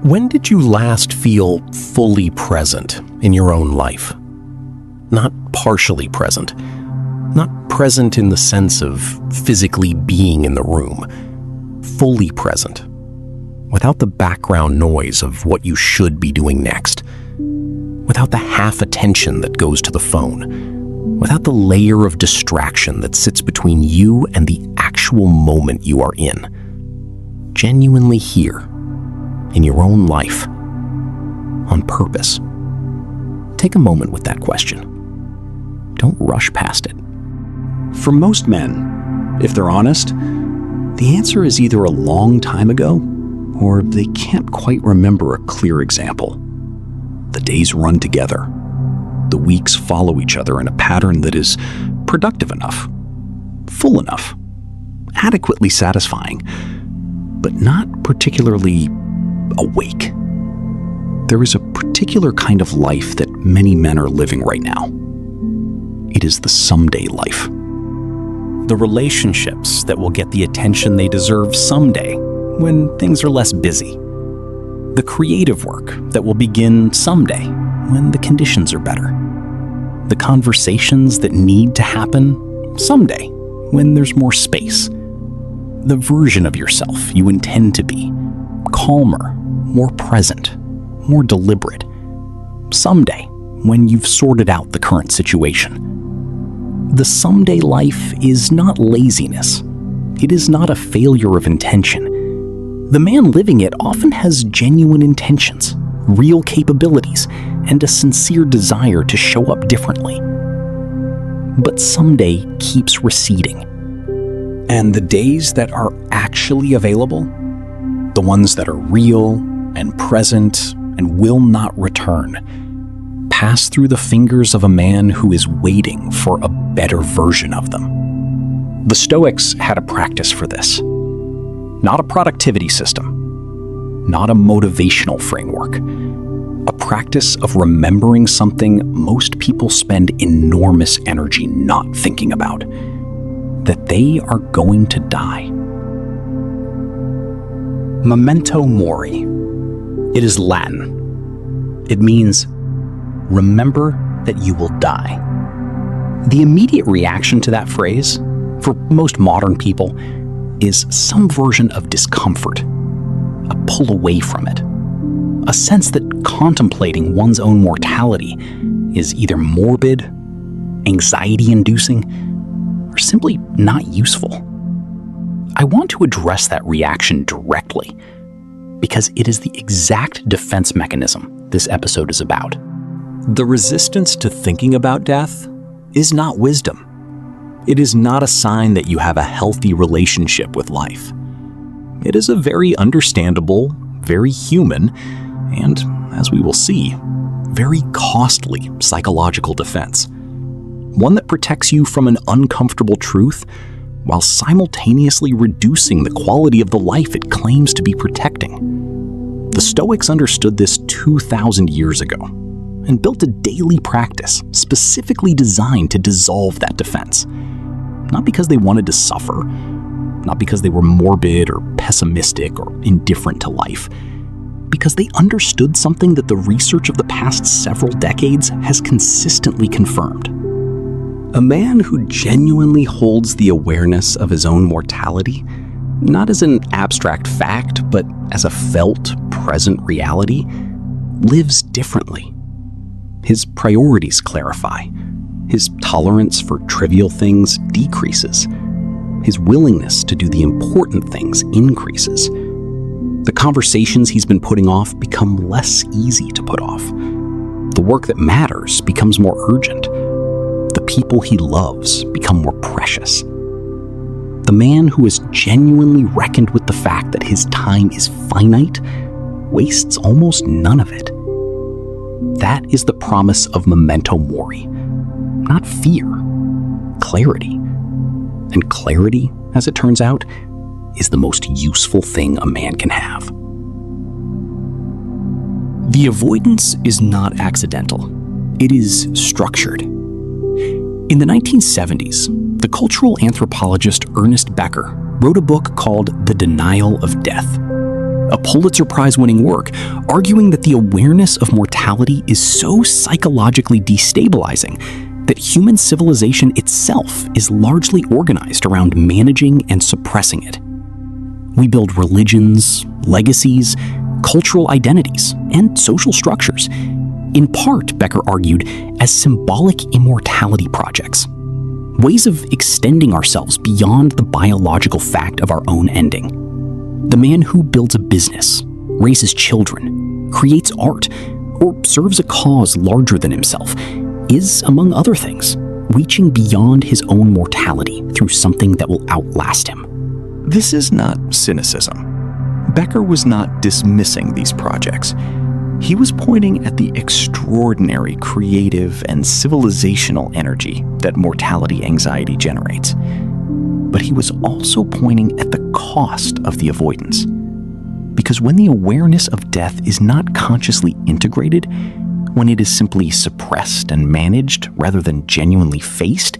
When did you last feel fully present in your own life? Not partially present. Not present in the sense of physically being in the room. Fully present. Without the background noise of what you should be doing next. Without the half attention that goes to the phone. Without the layer of distraction that sits between you and the actual moment you are in. Genuinely here. In your own life, on purpose. Take a moment with that question. Don't rush past it. For most men, if they're honest, the answer is either a long time ago, or they can't quite remember a clear example. The days run together. The weeks follow each other in a pattern that is productive enough, full enough, adequately satisfying, but not particularly awake. There is a particular kind of life that many men are living right now. It is the someday life. The relationships that will get the attention they deserve someday when things are less busy. The creative work that will begin someday when the conditions are better. The conversations that need to happen someday when there's more space. The version of yourself you intend to be. Calmer, more present, more deliberate. Someday, when you've sorted out the current situation. The someday life is not laziness. It is not a failure of intention. The man living it often has genuine intentions, real capabilities, and a sincere desire to show up differently. But someday keeps receding. And the days that are actually available, the ones that are real and present and will not return, pass through the fingers of a man who is waiting for a better version of them. The Stoics had a practice for this. Not a productivity system, not a motivational framework, a practice of remembering something most people spend enormous energy not thinking about, that they are going to die. Memento Mori. It is Latin. It means, remember that you will die. The immediate reaction to that phrase, for most modern people, is some version of discomfort, a pull away from it, a sense that contemplating one's own mortality is either morbid, anxiety-inducing, or simply not useful. I want to address that reaction directly, because it is the exact defense mechanism this episode is about. The resistance to thinking about death is not wisdom. It is not a sign that you have a healthy relationship with life. It is a very understandable, very human, and, as we will see, very costly psychological defense. One that protects you from an uncomfortable truth while simultaneously reducing the quality of the life it claims to be protecting. The Stoics understood this 2,000 years ago and built a daily practice specifically designed to dissolve that defense. Not because they wanted to suffer, not because they were morbid or pessimistic or indifferent to life, because they understood something that the research of the past several decades has consistently confirmed. A man who genuinely holds the awareness of his own mortality, not as an abstract fact, but as a felt, present reality, lives differently. His priorities clarify. His tolerance for trivial things decreases. His willingness to do the important things increases. The conversations he's been putting off become less easy to put off. The work that matters becomes more urgent. The people he loves become more precious. The man who has genuinely reckoned with the fact that his time is finite wastes almost none of it. That is the promise of Memento Mori. Not fear, clarity. And clarity, as it turns out, is the most useful thing a man can have. The avoidance is not accidental. It is structured. In the 1970s, the cultural anthropologist Ernest Becker wrote a book called The Denial of Death. a Pulitzer Prize-winning work arguing that the awareness of mortality is so psychologically destabilizing that human civilization itself is largely organized around managing and suppressing it. We build religions, legacies, cultural identities, and social structures, in part, Becker argued, as symbolic immortality projects, ways of extending ourselves beyond the biological fact of our own ending. The man who builds a business, raises children, creates art, or serves a cause larger than himself is, among other things, reaching beyond his own mortality through something that will outlast him. This is not cynicism. Becker was not dismissing these projects. He was pointing at the extraordinary creative and civilizational energy that mortality anxiety generates. But he was also pointing at the cost of the avoidance. Because when the awareness of death is not consciously integrated, when it is simply suppressed and managed rather than genuinely faced,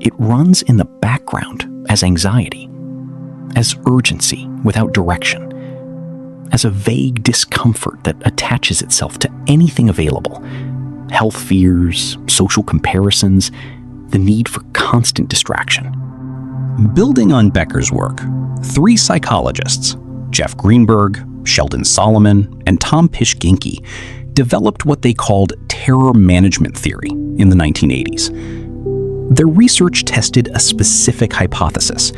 it runs in the background as anxiety, as urgency without direction, as a vague discomfort that attaches itself to anything available: health fears, social comparisons, the need for constant distraction. Building on Becker's work, 3 psychologists, Jeff Greenberg, Sheldon Solomon, and Tom Pish-Ginke, developed what they called terror management theory in the 1980s. Their research tested a specific hypothesis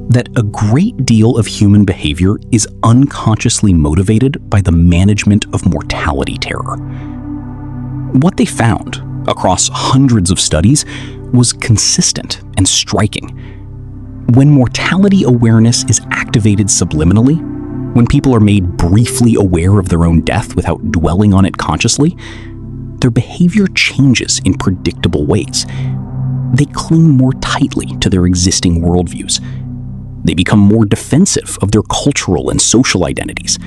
that a great deal of human behavior is unconsciously motivated by the management of mortality terror. What they found, across hundreds of studies, was consistent and striking. When mortality awareness is activated subliminally, when people are made briefly aware of their own death without dwelling on it consciously, their behavior changes in predictable ways. They cling more tightly to their existing worldviews. They become more defensive of their cultural and social identities.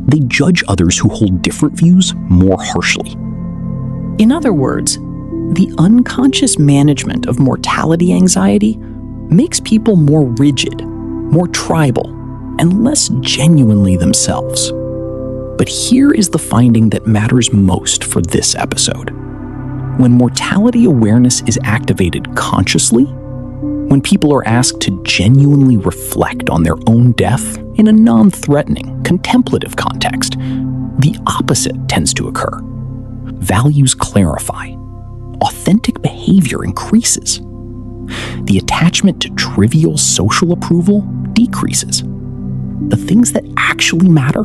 They judge others who hold different views more harshly. In other words, the unconscious management of mortality anxiety makes people more rigid, more tribal, and less genuinely themselves. But here is the finding that matters most for this episode. When mortality awareness is activated consciously, when people are asked to genuinely reflect on their own death in a non-threatening, contemplative context, the opposite tends to occur. Values clarify. Authentic behavior increases. The attachment to trivial social approval decreases. The things that actually matter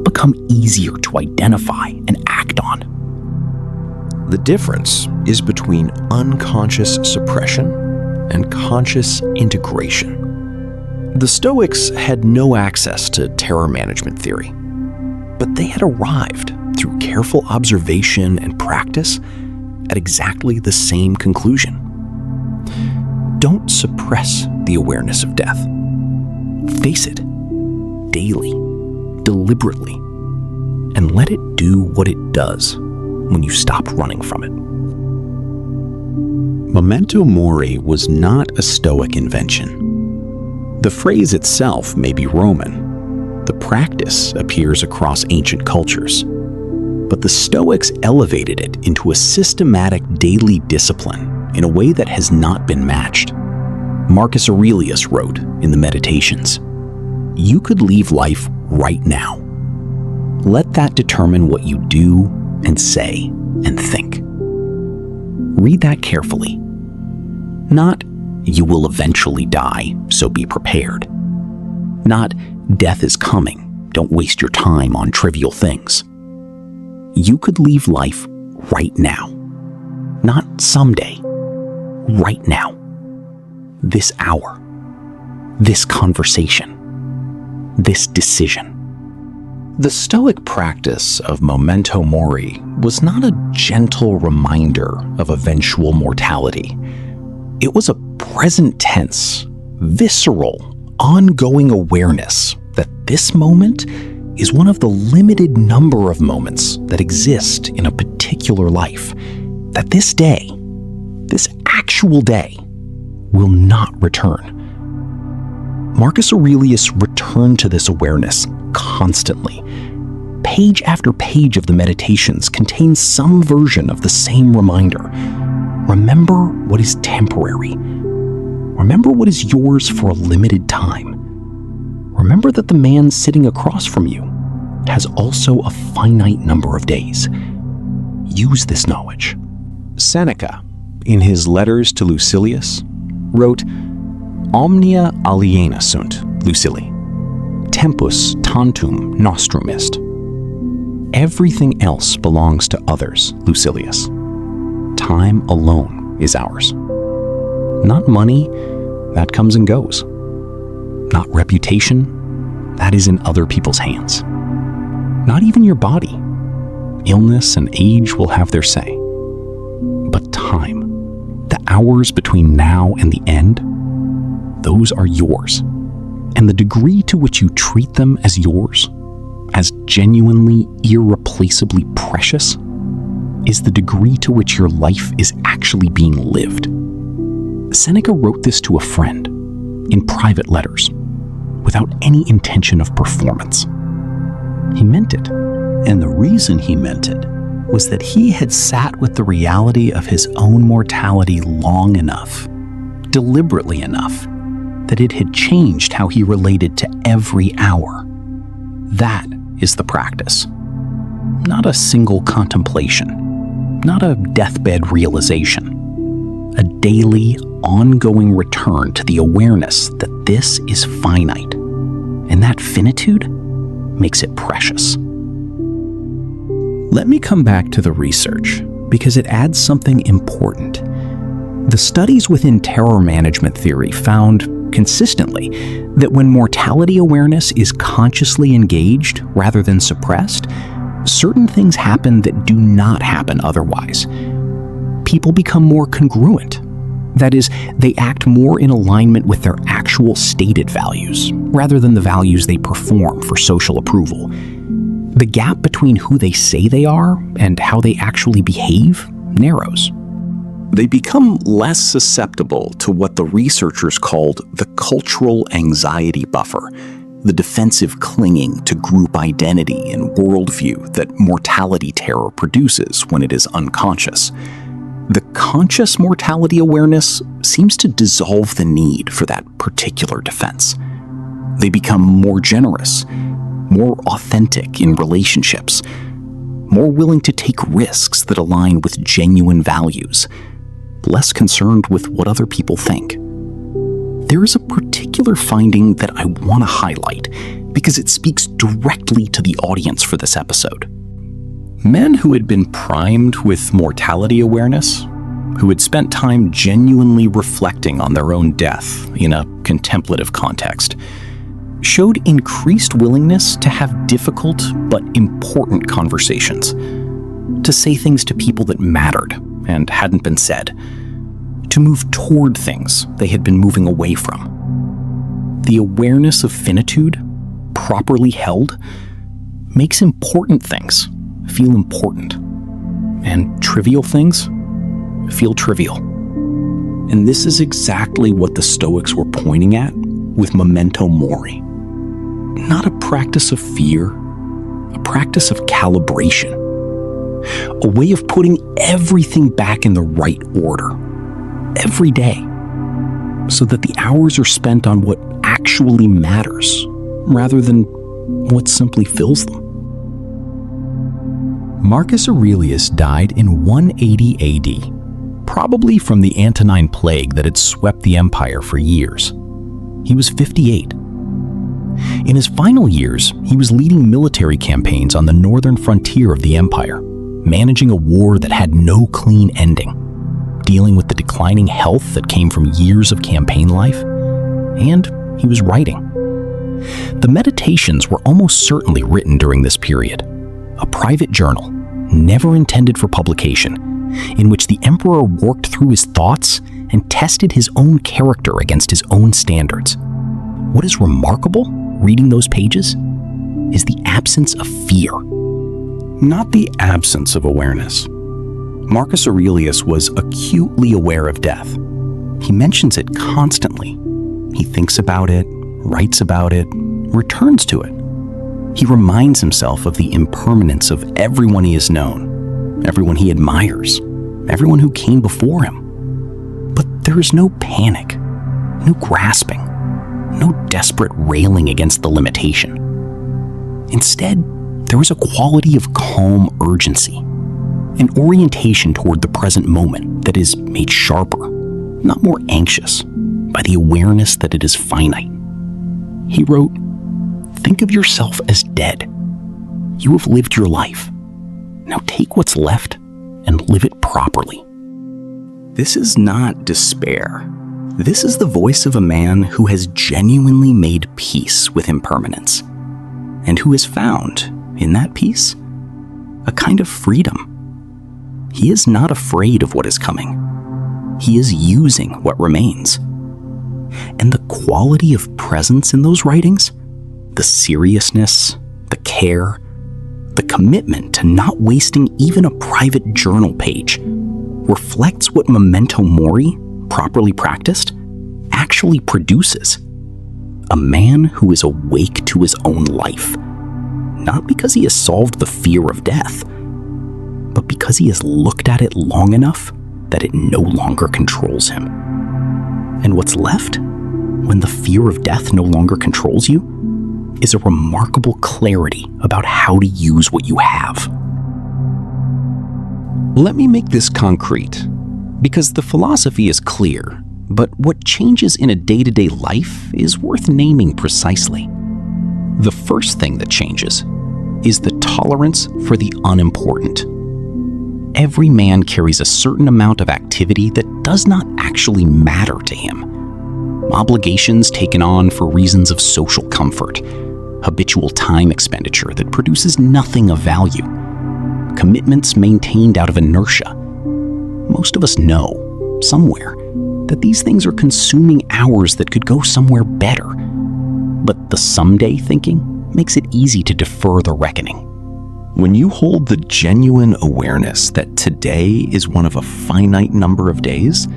become easier to identify and act on. The difference is between unconscious suppression and conscious integration. The Stoics had no access to terror management theory, but they had arrived through careful observation and practice at exactly the same conclusion. Don't suppress the awareness of death. Face it daily, deliberately, and let it do what it does when you stop running from it. Memento Mori was not a Stoic invention. The phrase itself may be Roman. The practice appears across ancient cultures. But the Stoics elevated it into a systematic daily discipline in a way that has not been matched. Marcus Aurelius wrote in the Meditations, "You could leave life right now. Let that determine what you do and say and think." Read that carefully. Not, "You will eventually die, so be prepared." Not, "Death is coming, don't waste your time on trivial things." You could leave life right now. Not someday. Right now. This hour. This conversation. This decision. The Stoic practice of Memento Mori was not a gentle reminder of eventual mortality. It was a present tense, visceral, ongoing awareness that this moment is one of the limited number of moments that exist in a particular life, that this day, this actual day, will not return. Marcus Aurelius returned to this awareness constantly. Page after page of the Meditations contains some version of the same reminder. Remember what is temporary. Remember what is yours for a limited time. Remember that the man sitting across from you has also a finite number of days. Use this knowledge. Seneca, in his letters to Lucilius, wrote, Omnia aliena sunt, Lucili. Tempus tantum nostrum est. Everything else belongs to others, Lucilius. Time alone is ours. Not money, that comes and goes. Not reputation, that is in other people's hands. Not even your body. Illness and age will have their say. But time, the hours between now and the end, those are yours. And the degree to which you treat them as yours, as genuinely, irreplaceably precious, is the degree to which your life is actually being lived. Seneca wrote this to a friend in private letters, without any intention of performance. He meant it. And the reason he meant it was that he had sat with the reality of his own mortality long enough, deliberately enough, that it had changed how he related to every hour. That is the practice. Not a single contemplation, not a deathbed realization. A daily, ongoing return to the awareness that this is finite, and that finitude makes it precious. Let me come back to the research, because it adds something important. The studies within terror management theory found consistently that when mortality awareness is consciously engaged rather than suppressed, certain things happen that do not happen otherwise. People become more congruent. That is, they act more in alignment with their actual stated values, rather than the values they perform for social approval. The gap between who they say they are and how they actually behave narrows. They become less susceptible to what the researchers called the cultural anxiety buffer, the defensive clinging to group identity and worldview that mortality terror produces when it is unconscious. The conscious mortality awareness seems to dissolve the need for that particular defense. They become more generous, more authentic in relationships, more willing to take risks that align with genuine values, less concerned with what other people think. There is a particular finding that I want to highlight because it speaks directly to the audience for this episode. Men who had been primed with mortality awareness, who had spent time genuinely reflecting on their own death in a contemplative context, showed increased willingness to have difficult but important conversations, to say things to people that mattered and hadn't been said, to move toward things they had been moving away from. The awareness of finitude, properly held, makes important things feel important, and trivial things feel trivial. And this is exactly what the Stoics were pointing at with Memento Mori. Not a practice of fear, a practice of calibration. A way of putting everything back in the right order, every day, so that the hours are spent on what actually matters, rather than what simply fills them. Marcus Aurelius died in 180 AD, probably from the Antonine Plague that had swept the empire for years. He was 58. In his final years, he was leading military campaigns on the northern frontier of the empire, managing a war that had no clean ending, dealing with the declining health that came from years of campaign life, and he was writing. The Meditations were almost certainly written during this period, a private journal, never intended for publication, in which the emperor worked through his thoughts and tested his own character against his own standards. What is remarkable, reading those pages, is the absence of fear. Not the absence of awareness. Marcus Aurelius was acutely aware of death. He mentions it constantly. He thinks about it, writes about it, returns to it. He reminds himself of the impermanence of everyone he has known, everyone he admires, everyone who came before him. But there is no panic, no grasping, no desperate railing against the limitation. Instead, there is a quality of calm urgency, an orientation toward the present moment that is made sharper, not more anxious, by the awareness that it is finite. He wrote, "Think of yourself as dead. You have lived your life. Now take what's left and live it properly." This is not despair. This is the voice of a man who has genuinely made peace with impermanence, and who has found, in that peace, a kind of freedom. He is not afraid of what is coming. He is using what remains. And the quality of presence in those writings, the seriousness, the care, the commitment to not wasting even a private journal page, reflects what Memento Mori, properly practiced, actually produces. A man who is awake to his own life, not because he has solved the fear of death, but because he has looked at it long enough that it no longer controls him. And what's left, when the fear of death no longer controls you, is a remarkable clarity about how to use what you have. Let me make this concrete, because the philosophy is clear, but what changes in a day-to-day life is worth naming precisely. The first thing that changes is the tolerance for the unimportant. Every man carries a certain amount of activity that does not actually matter to him. Obligations taken on for reasons of social comfort, habitual time expenditure that produces nothing of value, commitments maintained out of inertia. Most of us know, somewhere, that these things are consuming hours that could go somewhere better. But the someday thinking makes it easy to defer the reckoning. When you hold the genuine awareness that today is one of a finite number of days,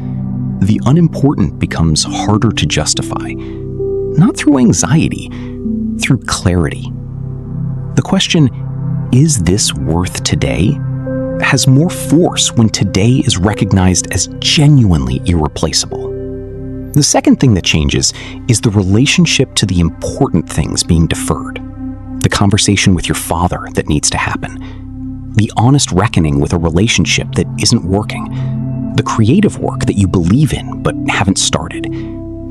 the unimportant becomes harder to justify, not through anxiety, through clarity. The question, is this worth today, has more force when today is recognized as genuinely irreplaceable. The second thing that changes is the relationship to the important things being deferred. The conversation with your father that needs to happen. The honest reckoning with a relationship that isn't working. The creative work that you believe in but haven't started.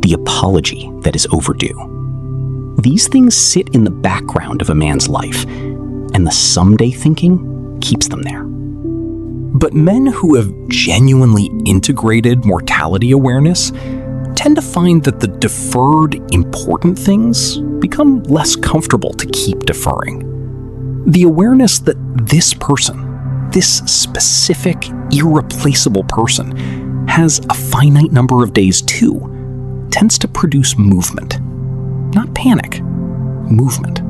The apology that is overdue. These things sit in the background of a man's life, and the someday thinking keeps them there. But men who have genuinely integrated mortality awareness tend to find that the deferred important things become less comfortable to keep deferring. The awareness that this person, this specific, irreplaceable person, has a finite number of days too, tends to produce movement. Not panic, movement.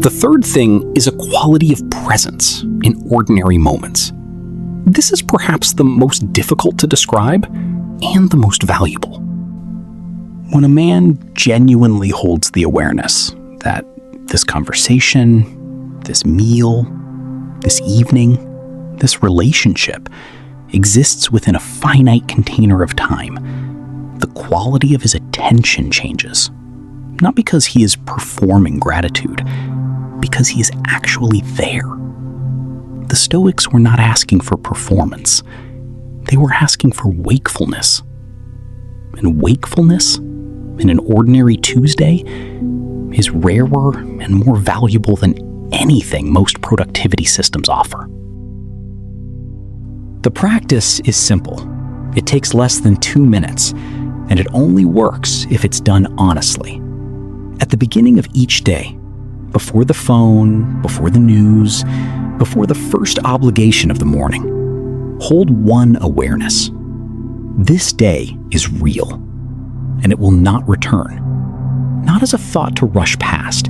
The third thing is a quality of presence in ordinary moments. This is perhaps the most difficult to describe and the most valuable. When a man genuinely holds the awareness that this conversation, this meal, this evening, this relationship exists within a finite container of time, the quality of his attention changes. Not because he is performing gratitude, because he is actually there. The Stoics were not asking for performance. They were asking for wakefulness. And wakefulness, in an ordinary Tuesday, is rarer and more valuable than anything most productivity systems offer. The practice is simple. It takes less than 2 minutes, and it only works if it's done honestly. At the beginning of each day, before the phone, before the news, before the first obligation of the morning, hold one awareness. This day is real, and it will not return. Not as a thought to rush past,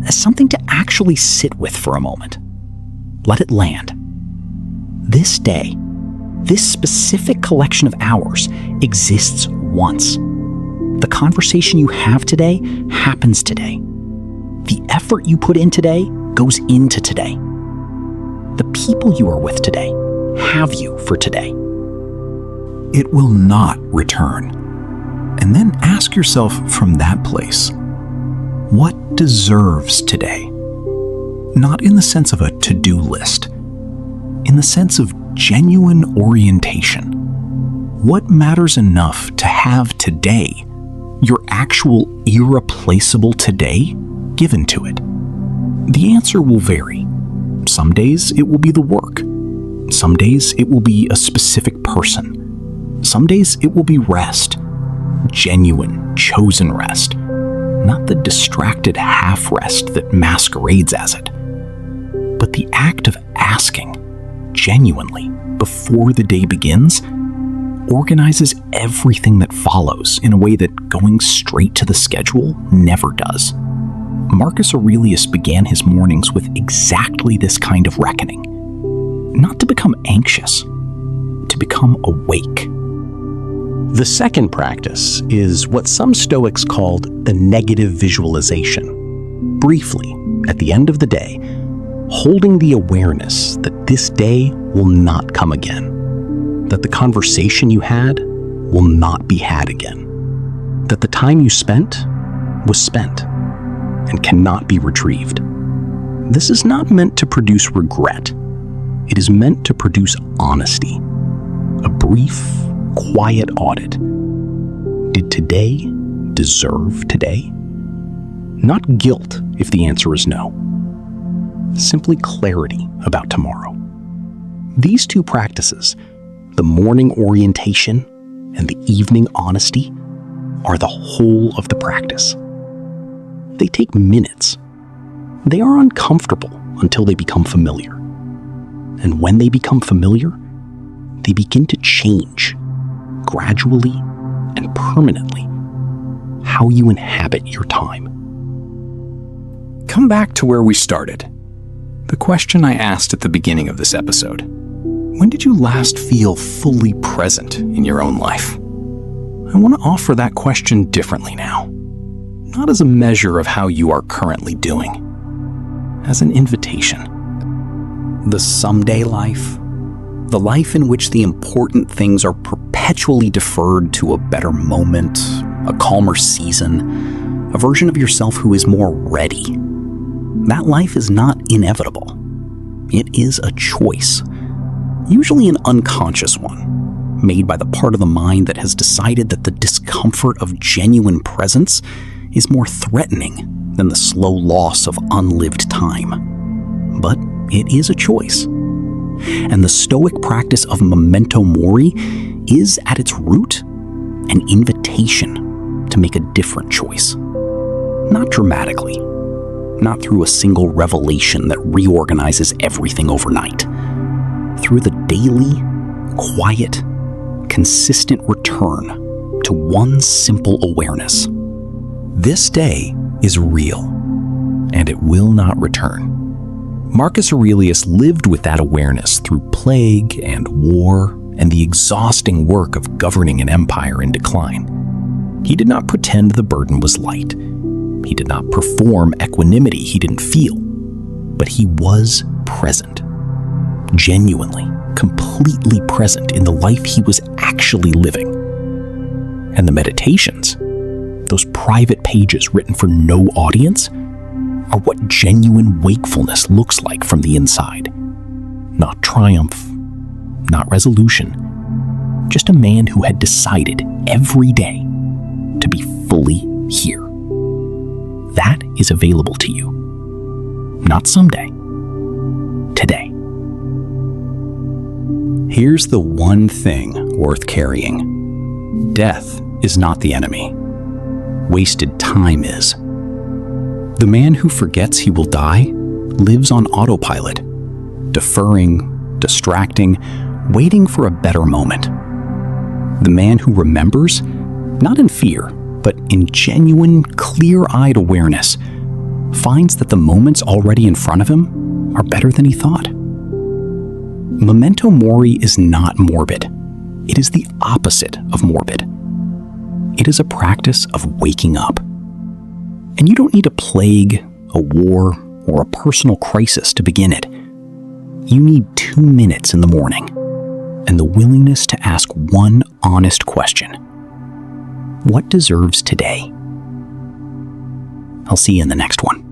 as something to actually sit with for a moment. Let it land. This day, this specific collection of hours exists once. The conversation you have today happens today. The effort you put in today goes into today. The people you are with today have you for today. It will not return. And then ask yourself from that place, what deserves today? Not in the sense of a to-do list, in the sense of genuine orientation. What matters enough to have today, your actual irreplaceable today, given to it? The answer will vary. Some days it will be the work. Some days it will be a specific person. Some days it will be rest. Genuine, chosen rest. Not the distracted half-rest that masquerades as it. But the act of asking, genuinely, before the day begins, organizes everything that follows in a way that going straight to the schedule never does. Marcus Aurelius began his mornings with exactly this kind of reckoning. Not to become anxious, to become awake. The second practice is what some Stoics called the negative visualization. Briefly, at the end of the day, holding the awareness that this day will not come again, that the conversation you had will not be had again, that the time you spent was spent and cannot be retrieved. This is not meant to produce regret. It is meant to produce honesty, a brief, quiet audit. Did today deserve today? Not guilt if the answer is no. Simply clarity about tomorrow. These two practices, the morning orientation and the evening honesty, are the whole of the practice. They take minutes. They are uncomfortable until they become familiar. And when they become familiar, they begin to change, gradually and permanently, how you inhabit your time. Come back to where we started. The question I asked at the beginning of this episode. When did you last feel fully present in your own life? I want to offer that question differently now. Not as a measure of how you are currently doing, as an invitation. The someday life, the life in which the important things are perpetually deferred to a better moment, a calmer season, a version of yourself who is more ready. That life is not inevitable. It is a choice, usually an unconscious one, made by the part of the mind that has decided that the discomfort of genuine presence is more threatening than the slow loss of unlived time. But it is a choice. And the Stoic practice of Memento Mori is, at its root, an invitation to make a different choice. Not dramatically, not through a single revelation that reorganizes everything overnight. Through the daily, quiet, consistent return to one simple awareness. This day is real, and it will not return. Marcus Aurelius lived with that awareness through plague and war and the exhausting work of governing an empire in decline. He did not pretend the burden was light. He did not perform equanimity he didn't feel, but he was present, genuinely, completely present in the life he was actually living. And the meditations, those private pages written for no audience, are what genuine wakefulness looks like from the inside. Not triumph, not resolution, just a man who had decided every day to be fully here. That is available to you. Not someday. Today. Here's the one thing worth carrying. Death is not the enemy. Wasted time is. The man who forgets he will die lives on autopilot, deferring, distracting, waiting for a better moment. The man who remembers, not in fear, but in genuine, clear-eyed awareness, finds that the moments already in front of him are better than he thought. Memento Mori is not morbid. It is the opposite of morbid. It is a practice of waking up. And you don't need a plague, a war, or a personal crisis to begin it. You need 2 minutes in the morning and the willingness to ask one honest question. What deserves today? I'll see you in the next one.